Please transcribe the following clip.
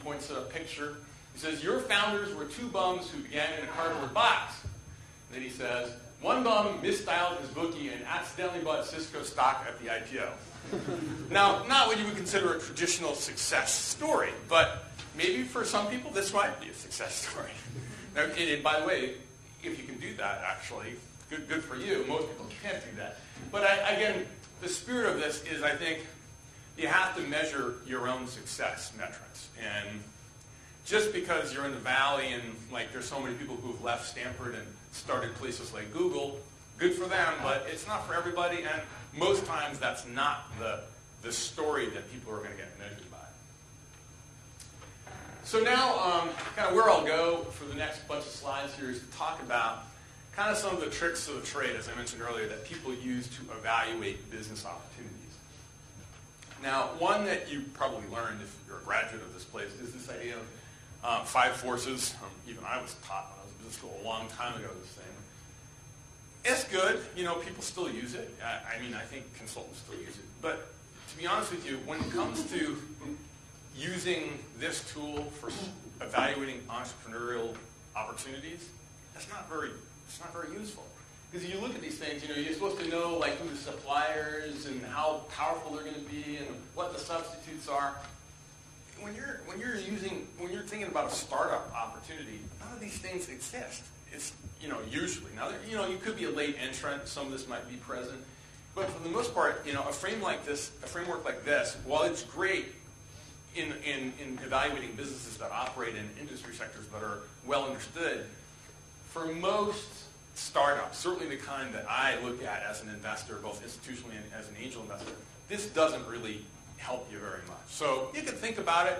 points to a picture. He says, your founders were two bums who began in a cardboard box. And then he says, one bum misstyled his bookie and accidentally bought Cisco stock at the IPO. Now, not what you would consider a traditional success story, but maybe for some people this might be a success story. Now, and by the way, if you can do that, actually, good for you. Most people can't do that. But again, the spirit of this is, I think, you have to measure your own success metrics. And just because you're in the valley and like there's so many people who've left Stanford and started places like Google, good for them, but it's not for everybody, and most times that's not the story that people are going to get measured by. So now, kind of where I'll go for the next bunch of slides here is to talk about kind of some of the tricks of the trade, as I mentioned earlier, that people use to evaluate business opportunities. Now, one that you probably learned if you're a graduate of this place is this idea of 5 forces. Even I was taught when I was in business school a long time ago this thing. It's good. You know, people still use it. I mean, I think consultants still use it. But to be honest with you, when it comes to using this tool for evaluating entrepreneurial opportunities, it's not very useful. Because you look at these things, you know, you're supposed to know like who the suppliers and how powerful they're going to be and what the substitutes are. When you're thinking about a startup opportunity, none of these things exist. It's, you know, usually. Now, you know, you could be a late entrant. Some of this might be present. But for the most part, you know, a framework like this, while it's great in evaluating businesses that operate in industry sectors that are well understood, for most startups, certainly the kind that I look at as an investor, both institutionally and as an angel investor, this doesn't really help you very much. So you can think about it.